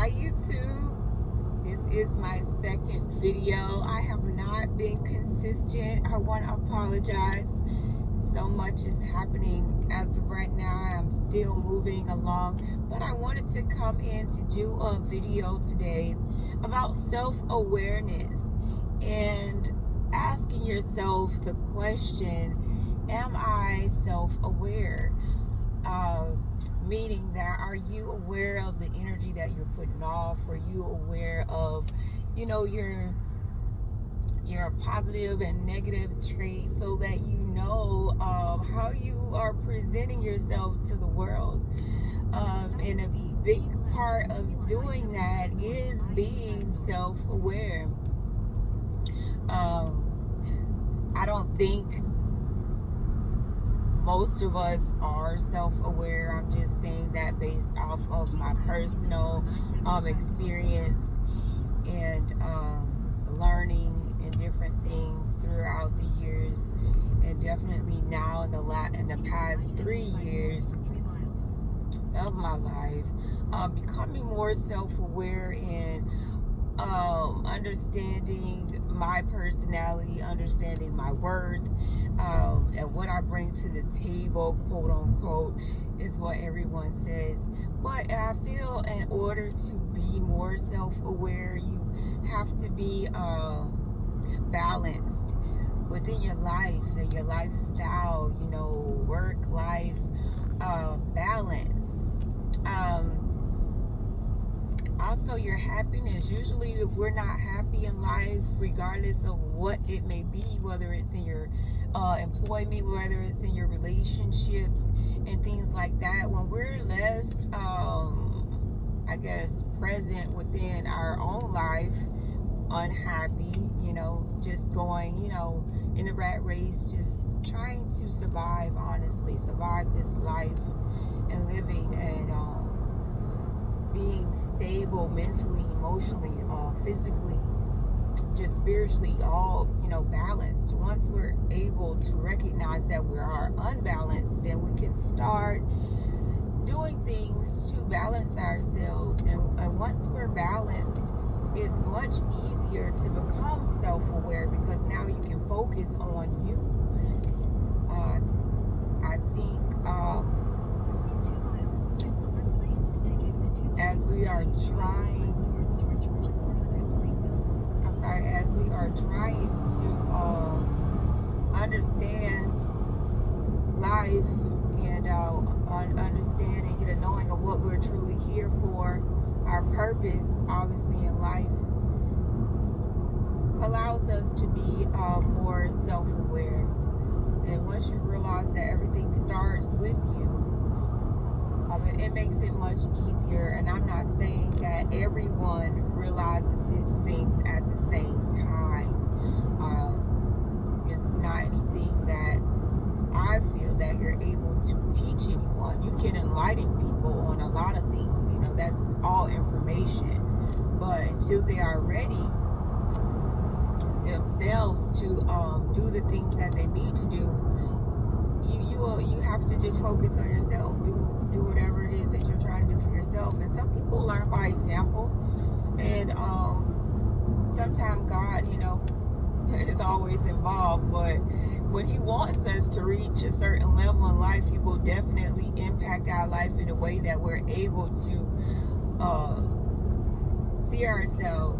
Hi YouTube. This is my second video. I have not been consistent. I want to apologize. So much is happening as of right now. I'm still moving along, but I wanted to come in to do a video today about self-awareness and asking yourself the question, am I self-aware? Meaning that, are you aware of the energy that you're putting off? Are you aware of, your positive and negative traits, so that you know how you are presenting yourself to the world? And a big part of doing that is being self-aware. I don't think most of us are self-aware. I'm just saying that based off of my personal experience and learning and different things throughout the years, and definitely now in the past 3 years of my life, becoming more self-aware and understanding my personality, understanding my worth, and what I bring to the table, quote unquote, is what everyone says. But I feel in order to be more self-aware, you have to be balanced within your life and your lifestyle, work-life balance. Also, your happiness. Usually, if we're not happy in life, regardless of what it may be, whether it's in your employment, whether it's in your relationships and things like that, when we're less, present within our own life, unhappy, just going, in the rat race, just trying to survive, honestly, survive this life and living and being stable mentally, emotionally, physically, just spiritually, all balanced. Once we're able to recognize that we are unbalanced, then we can start doing things to balance ourselves. And once we're balanced, it's much easier to become self-aware, because now you can focus on you. I think as we are trying to understand life and understand and get a knowing of what we're truly here for, our purpose, obviously, in life, allows us to be more self-aware. And once you realize that everything starts with you, it makes it much easier. And I'm not saying that everyone realizes these things at the same time. It's not anything that I feel that you're able to teach anyone. You can enlighten people on a lot of things, that's all information. But until they are ready themselves to do the things that they need to do, you have to just focus on yourself. Do whatever it is that you're trying to do for yourself. And some people learn by example, and sometimes God, is always involved. But when He wants us to reach a certain level in life, He will definitely impact our life in a way that we're able to see ourselves.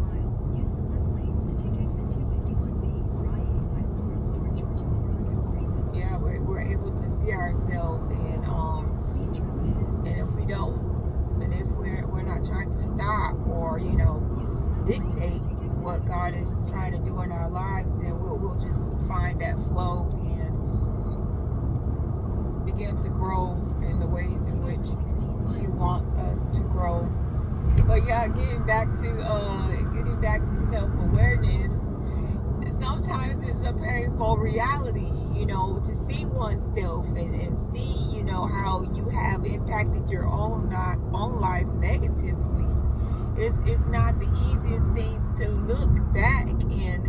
Use the left lanes to take exit 251B for I-85 north toward Georgia 400 Greenville. Yeah, we're able to see ourselves, and if we don't, and if we're not trying to stop or dictate what God is trying to do in our lives, then we'll just find that flow and begin to grow in the ways in which He wants us to grow. But yeah, getting back to self-awareness, sometimes it's a painful reality, to see oneself and see, how you have impacted your own life negatively. It's not the easiest things to look back and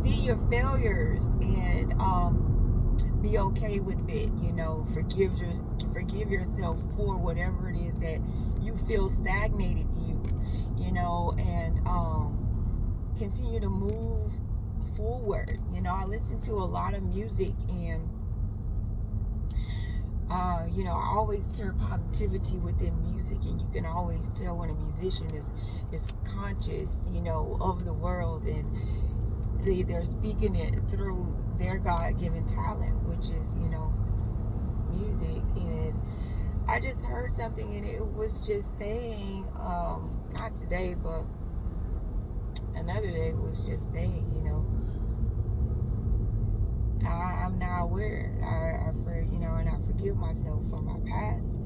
see your failures and be okay with it. Forgive yourself for whatever it is that you feel stagnated you. you know, and continue to move forward. You know, I listen to a lot of music, and you know, I always hear positivity within music, and you can always tell when a musician is conscious, you know, of the world, and they're speaking it through their God-given talent, which is, you know, music. And I just heard something, and it was just saying, not today, but another day, was just saying, you know, I'm now aware. You know, and I forgive myself for my past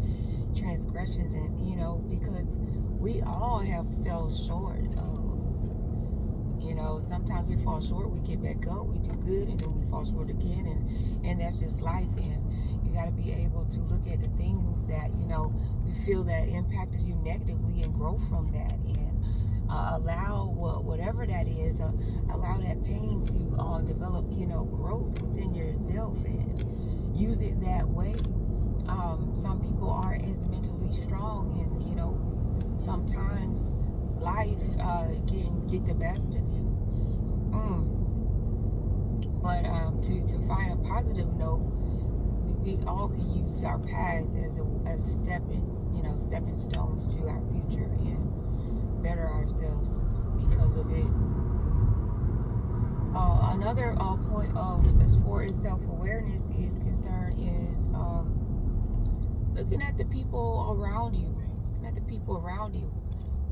transgressions, and you know, because we all have fell short. You know, sometimes we fall short, we get back up, we do good, and then we fall short again, and that's just life. And you got to be able to look at the things that, you know, we feel that impacted you negatively, and grow from that, and allow whatever that is, allow that pain to develop, you know, growth within yourself, and use it that way. Some people aren't as mentally strong, and you know, sometimes life can get the best of you. But to find a positive note, we all can use our past as a stepping stones to our future, and better ourselves because of it. Another point of, as far as self-awareness is concerned, is looking at the people around you.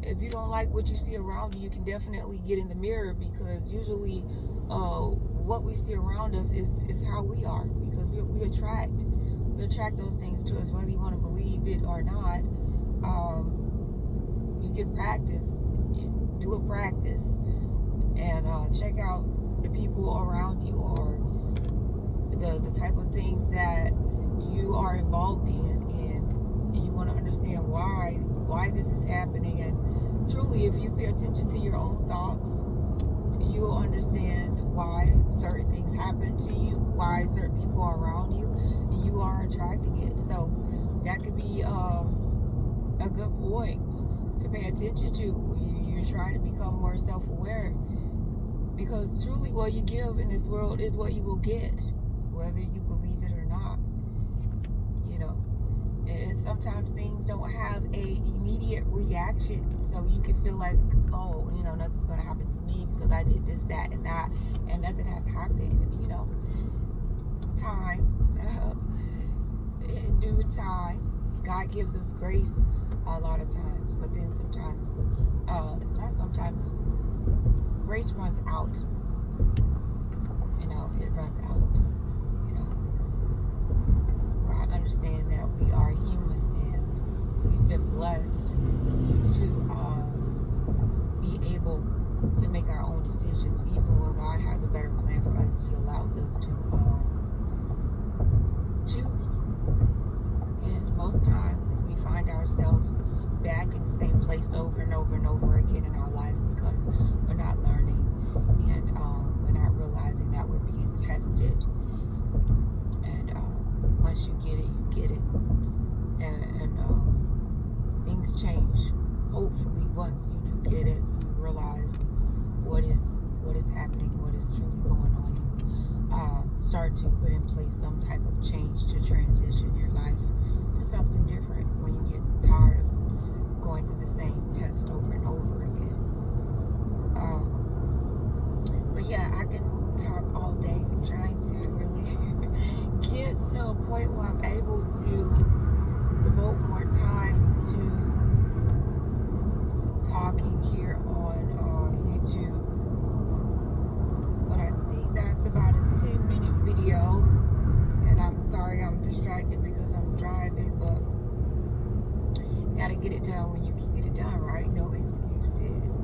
If you don't like what you see around you, you can definitely get in the mirror, because usually what we see around us is how we are, because we attract those things to us, whether you want to believe it or not. You can practice, do a practice, and check out the people around you, or the type of things that you are involved in, and you want to understand why this is happening. And truly, if you pay attention to your own thoughts, you'll understand why certain things happen to you, why certain people are around you, and you are attracting it. So that could be a good point to pay attention to when you're trying to become more self-aware, because truly what you give in this world is what you will get, whether you believe it or not. You know, and sometimes things don't have a immediate reaction, so you can feel like, oh, you know, nothing's going to happen to me because I did this, that, and that, and nothing has happened. You know, time, in due time, God gives us grace a lot of times, but then sometimes, not sometimes, grace runs out. You know, it runs out. You know, I understand that we are human, and we've been blessed to be able to make our own decisions. Even when God has a better plan for us, He allows us to choose. And most times we find ourselves back in the same place over and over and over again in our life, because we're not learning, and we're not realizing that we're being tested. And once you get it, you get it. And things change. Hopefully, once you do get it, you realize what is happening, what is truly going on. You start to put in place some type of change to transition your life to something different when you get tired of going through the same test over and over again. But yeah, I can talk all day. I'm trying to really get to a point where I'm able to devote more time to talking here on YouTube. But I think that's about a 10-minute video, and I'm sorry I'm distracted because I'm driving, but you gotta get it done when you can get it done, right? No excuses.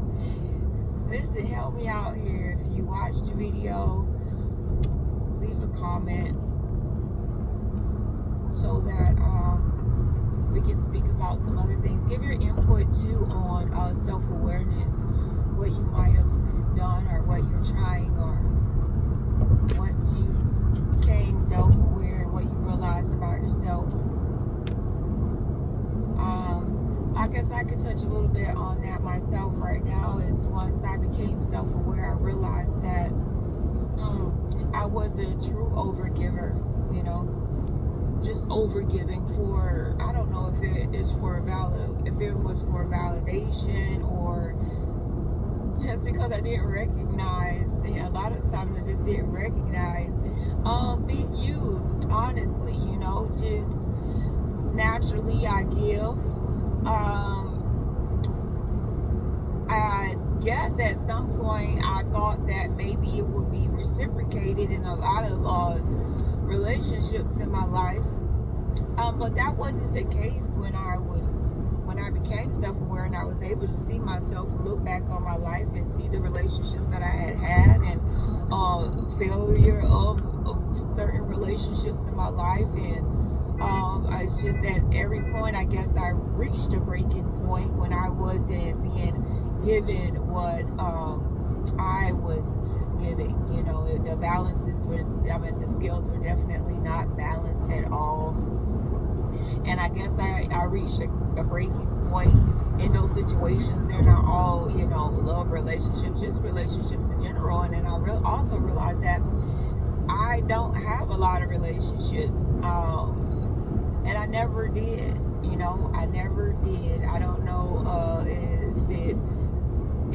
Listen, help me out here. If you watched the video, leave a comment so that we can speak about some other things. Give your input too on self-awareness, what you might have done, or what you're trying, or once you became self-aware and what you realized about yourself. I guess I could touch a little bit on that myself right now. Is once I became self-aware, I realized that I was a true overgiver, you know, just overgiving for, I don't know if it is for if it was for validation or just because I didn't recognize, a lot of times I just didn't recognize being used, honestly, you know, just naturally I give. I guess at some point I thought that maybe it would be reciprocated in a lot of relationships in my life, but that wasn't the case when I became self-aware and I was able to see myself, look back on my life and see the relationships that I had and failure of certain relationships in my life. And it's just at every point, I guess I reached a breaking point when I wasn't being given what I was giving. You know, the balances were, the scales were definitely not balanced at all. And I guess I reached a breaking point in those situations. They're not all, you know, love relationships, just relationships in general. And then I also realized that I don't have a lot of relationships. And I never did, you know, I never did. I don't know if it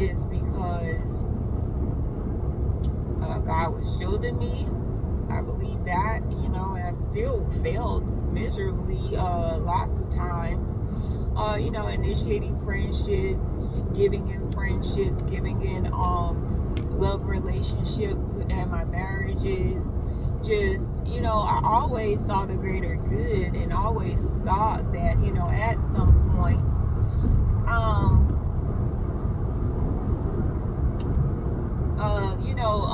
is because God was shielding me. I believe that, you know, and I still failed miserably lots of times, you know, initiating friendships, giving in friendships, giving in love relationship and my marriages. Just, you know, I always saw the greater good and always thought that, you know, at some point, you know,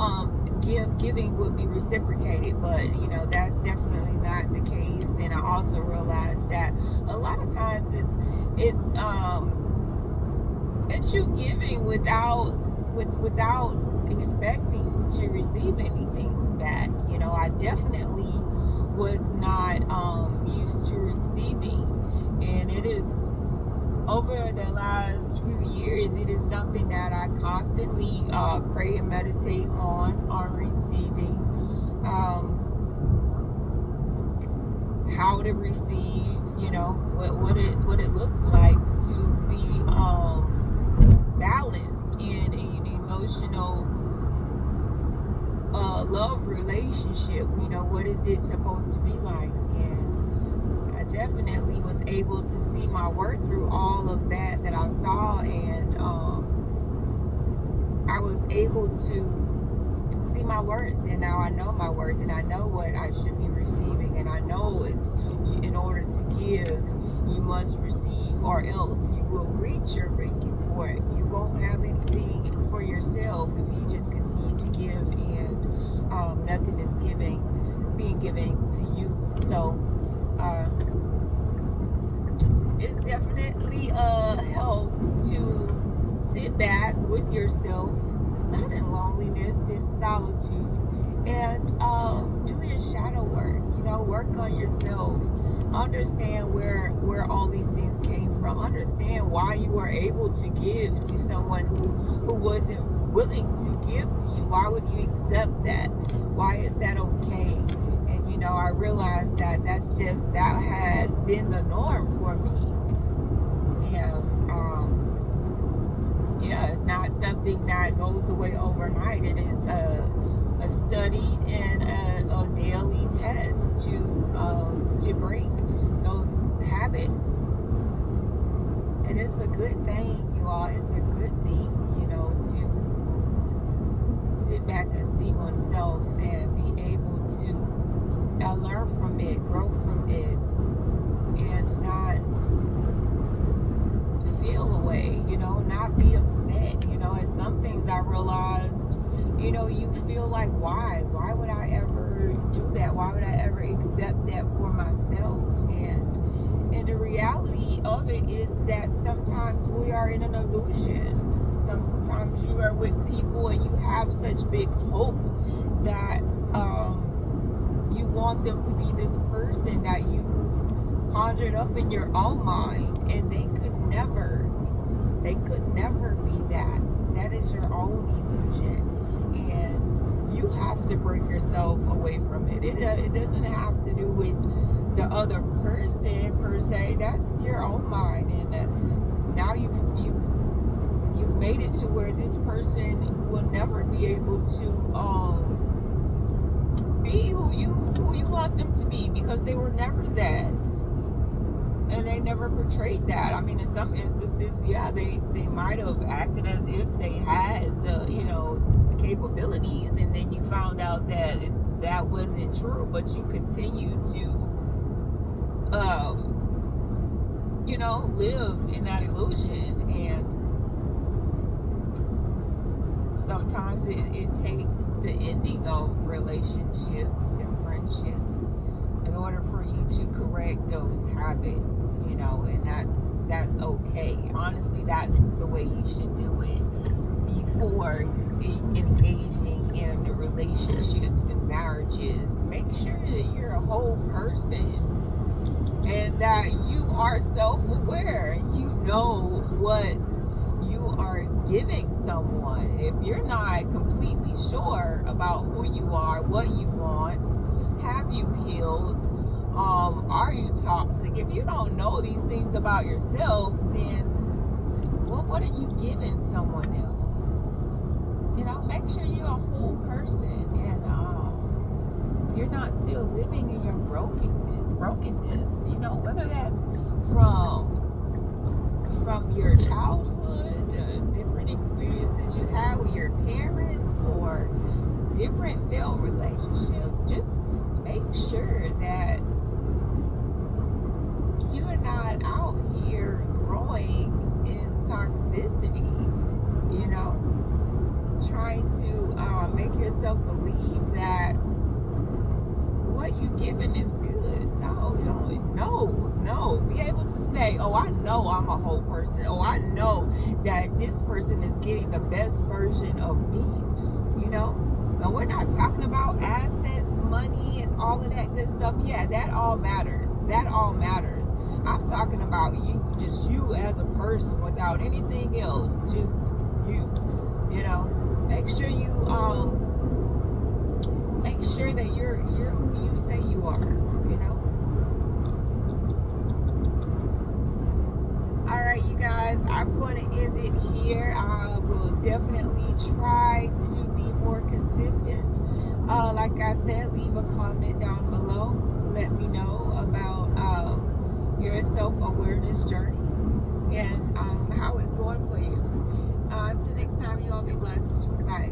giving would be reciprocated, but you know, that's definitely not the case. And I also realized that a lot of times it's you giving without expecting to receive anything back. You know, I definitely was not used to receiving, and it is over the last few years, it is something that I constantly pray and meditate on receiving, how to receive, you know, what it looks like to be balanced in an emotional love relationship. You know, what is it supposed to be like? And I definitely was able to see my worth through all of that I saw, and I was able to see my worth, and now I know my worth, and I know what I should be receiving, and I know it's in order to give, you must receive, or else you will reach your breaking point. You won't have anything for yourself if you just continue to give, and nothing is being given to you. So it's definitely a help to sit back with yourself, not in loneliness, in solitude, and do your shadow work. You know, work on yourself. Understand where all these things came from. Understand why you were able to give to someone who wasn't willing to give to you. Why would you accept that? Why is that okay? And you know, I realized that that had been the norm for me. And yeah, it's not something that goes away overnight. It is a studied and a daily test to break those habits. And it's a good thing, you all. It's a good thing, you know, to sit back and see oneself and be able to learn from it, grow from it, and not feel away, you know, not be upset. You know, and some things I realized, you know, you feel like, why would I ever do that? Why would I ever accept that for myself? And the reality of it is that sometimes we are in an illusion. Sometimes you are with people and you have such big hope that you want them to be this person that you've conjured up in your own mind, and they could could never be that. That is your own illusion. And you have to break yourself away from it. It doesn't have to do with the other person per se. That's your own mind. And now you've made it to where this person will never be able to be who you want them to be, because they were never that. And they never portrayed that. I mean, in some instances, yeah, they might have acted as if they had the capabilities, and then you found out that that wasn't true, but you continue to live in that illusion. And sometimes it takes the ending of relationships and friendships in order for you to correct those habits, and that's okay. Honestly, that's the way you should do it before engaging in the relationships and marriages. Make sure that you're a whole person and that you are self-aware. You know what you are giving someone. If you're not completely sure about who you are, what you want, have you healed? Are you toxic? If you don't know these things about yourself, then what are you giving someone else? Make sure you're a whole person, and you're not still living in your brokenness. Whether that's from your childhood, different experiences you had with your parents, or different failed relationships. Just make sure that you're not out here growing in toxicity, trying to make yourself believe that what you given is good. No. Be able to say, oh, I know I'm a whole person. Oh, I know that this person is getting the best version of me. Now, we're not talking about assets, money, and all of that good stuff. Yeah, that all matters. I'm talking about you, just you as a person, without anything else. Just you. Make sure you make sure that you're who you say you are. All right, you guys, I'm going to end it here. I will definitely try to be more consistent. Like I said, leave a comment down below. Let me know about your self-awareness journey and how it's going for you. Until next time, you all be blessed. Bye.